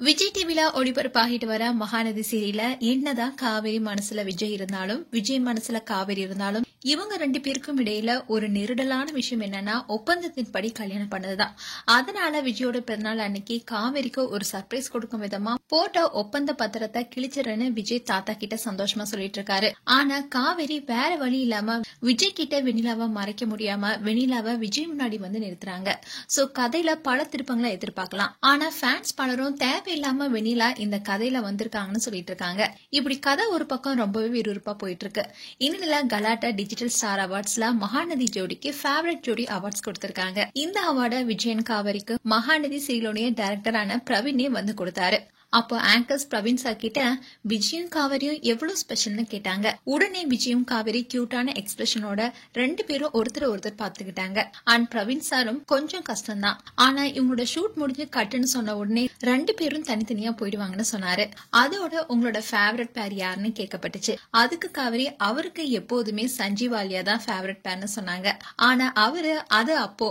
விஜய் டிவில ஒளிபரப்பாகிட்டு வர மகாநதி சீரியல என்னதான் காவேரி மனசுல விஜய் இருந்தாலும் விஜய் மனசுல காவேரி இருந்தாலும் இவங்க ரெண்டு பேருக்கும் இடையில ஒரு நெருடலான விஷயம் என்னன்னா ஒப்பந்தத்தின்படி கல்யாணம் பண்ணதுதான். அதனால விஜயோட பிறநாள் அன்னைக்கு காவேரிக்கு ஒரு சர்ப்ரைஸ் கொடுக்கும் விதமா போட்ட ஒப்பந்த பத்திரத்தை கிழிச்சிருன்னு விஜய் தாத்தா கிட்ட சந்தோஷமா சொல்லிட்டு இருக்காரு. ஆனா காவேரி வேற வழி இல்லாம விஜய் கிட்ட வெண்ணிலாவை மறைக்க முடியாம வெண்ணிலாவை விஜய் முன்னாடி வந்து நிறுத்துறாங்க. சோ கதையில பல திருப்பங்களை எதிர்பார்க்கலாம். ஆனா ஃபேன்ஸ் பலரும் தேவையில்லாம வெண்ணிலா இந்த கதையில வந்திருக்காங்கன்னு சொல்லிட்டு இருக்காங்க. இப்படி கதை ஒரு பக்கம் ரொம்பவே விறுவிறுப்பா போயிட்டு இருக்கு. இந்நிலையில கலாட்டா டிஜிட்டல் ஸ்டார் அவார்ட்ஸ்ல மகாநதி ஜோடிக்கு ஃபேவரட் ஜோடி அவார்ட்ஸ் கொடுத்திருக்காங்க. இந்த அவார்டை விஜயன் காவேரிக்கு மகாநதி சீரியலுடைய டைரக்டரான பிரவீனே வந்து கொடுத்தாரு. அப்போ ஆங்கர்ஸ் பிரவீன் சார் கிட்ட விஜயும் காவேரியும் எவ்வளவு ஸ்பெஷல்னு கேட்டாங்க. உடனே விஜயும் காவேரி கியூட்டான எக்ஸ்பிரஷனோட ரெண்டு பேரும் ஒருத்தர் பாத்துக்கிட்டாங்க. அண்ட் பிரவீன் சாரும் கொஞ்சம் கஷ்டம்தான், ஆனா இவங்களோட ஷூட் முடிஞ்சு கட்டுன்னு சொன்ன உடனே ரெண்டு பேரும் தனித்தனியா போயிடுவாங்கன்னு சொன்னாரு. அதோட உங்களோட ஃபேவரட் பேர் யாருன்னு கேட்கப்பட்டுச்சு. அதுக்கு காவேரி அவருக்கு எப்போதுமே சஞ்சீவ் ஆலியா தான் ஃபேவரட் பேர்னு சொன்னாங்க. ஆனா அவரு அது அப்போ,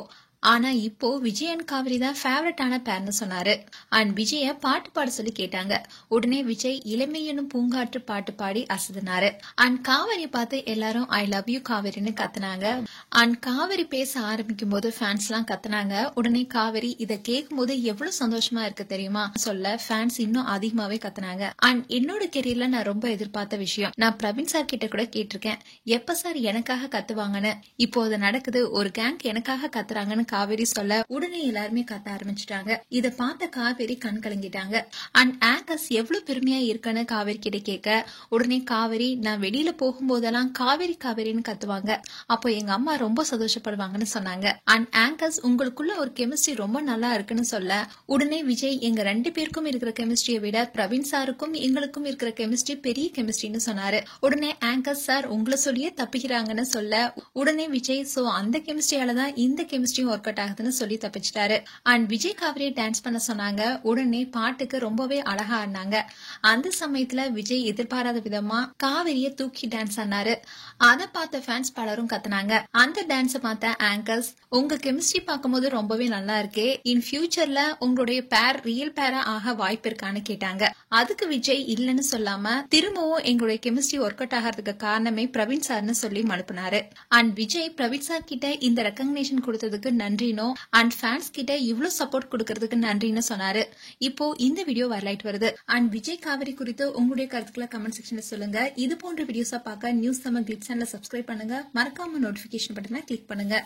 ஆனா இப்போ விஜயன் காவேரி தான் ஃபேவரட்டான பேர்னு சொன்னாரு. அண்ட் விஜய பாட்டு பாட சொல்லி கேட்டாங்க. உடனே விஜய் இளமை எனும் பூங்காற்று பாட்டு பாடி அசதினாரு. அண்ட் காவேரியை பார்த்து எல்லாரும் ஐ லவ் யூ காவேரின்னு கத்துனாங்க. அண்ட் காவேரி பேச ஆரம்பிக்கும் போது ஃபேன்ஸ் எல்லாம் கத்துனாங்க. உடனே காவேரி இதை கேட்கும் போது எவ்வளவு சந்தோஷமா இருக்கு தெரியுமா சொல்ல ஃபேன்ஸ் இன்னும் அதிகமாவே கத்துனாங்க. அண்ட் என்னோட கெரியர்ல நான் ரொம்ப எதிர்பார்த்த விஷயம், நான் பிரவீன் சார் கிட்ட கூட கேட்டிருக்கேன், எப்ப சார் எனக்காக கத்துவாங்கன்னு. இப்போ அது நடக்குது, ஒரு கேங் எனக்காக கத்துறாங்கன்னு காவேரி சொல்ல உடனே எல்லாருமே கத்த ஆரம்பிச்சிட்டாங்க. இத பார்த்த காவேரி கண் கலங்கிட்டாங்க. அண்ட் ஆங்கர்ஸ் எவ்வளவு பெருமையா இருக்குன்னு காவேரி கிட்ட கேட்க உடனே காவேரி நான் வெளியில போகும்போதெல்லாம் காவேரி காவேரின்னு கத்துவாங்க, அப்போ எங்க அம்மா ரொம்ப சந்தோஷப்படுவாங்கன்னு சொன்னாங்க. அண்ட் ஆங்கர்ஸ் உங்களுக்குள்ள ஒரு கெமிஸ்ட்ரி ரொம்ப நல்லா இருக்குன்னு சொல்ல உடனே விஜய் எங்க ரெண்டு பேருக்கும் இருக்கிற கெமிஸ்ட்ரியை விட பிரவீன் சாருக்கும் எங்களுக்கும் இருக்கிற கெமிஸ்ட்ரி பெரிய கெமிஸ்ட்ரின்னு சொன்னாரு. உடனே ஆங்கர்ஸ் சார் உங்களை சொல்லியே தப்பிக்கிறாங்கன்னு சொல்ல உடனே விஜய் சோ அந்த கெமிஸ்ட்ரியாலதான் இந்த கெமிஸ்ட்ரியும் ஒர்க் அவுட் ஆகுதுன்னு சொல்லி தப்பிச்சிட்டாரு. அண்ட் விஜய் காவேரி டான்ஸ் பண்ண சொன்னாங்க. உடனே பாட்டுக்கு ரொம்பவே அழகா ஆடினாங்க. அந்த சமயத்துல விஜய் எதிர்பாராத விதமா காவேரிய தூக்கி டான்ஸ் ஆனாரு. அதை பார்த்த ஃபேன்ஸ் பலரும் கத்துனாங்க. அந்த டான்ஸை பார்த்த ஆங்கர்ஸ் உங்க கெமிஸ்ட்ரி பார்க்கும்போது ரொம்பவே நல்லா இருக்கே, இன் ஃபியூச்சர்ல உங்களுடைய பேர் ரியல் பேரா ஆக வாய்ப்பு இருக்கான்னு கேட்டாங்க. அதுக்கு விஜய் இல்லன்னு சொல்லாம திரும்பவும் எங்களுடைய கெமிஸ்ட்ரி ஒர்க் அவுட் ஆகிறதுக்கு காரணமே பிரவீன் சார்னு சொல்லி மனுப்பினாரு. அண்ட் விஜய் பிரவீன் சார் கிட்ட இந்த ரெகக்னேஷன் கொடுத்ததுக்கு நன்றினோ அண்ட் ஃபேன்ஸ் கிட்ட இவ்வளவு சப்போர்ட் கொடுக்கறதுக்கு நன்றின்னு சொன்னாரு. இப்போ இந்த வீடியோ வரலாயிட்டு வருது. அண்ட் விஜய் காவேரி குறித்து உங்களுடைய கருத்துக்களை கமெண்ட் செக்ஷன்ல சொல்லுங்க. இது போன்ற வீடியோஸா பார்க்க நியூஸ் தமிழ் கிளிட்ஸ் சேனலை சப்ஸ்கிரைப் பண்ணுங்க. மறக்காம நோட்டிபிகேஷன் பட்டனை கிளிக் பண்ணுங்க.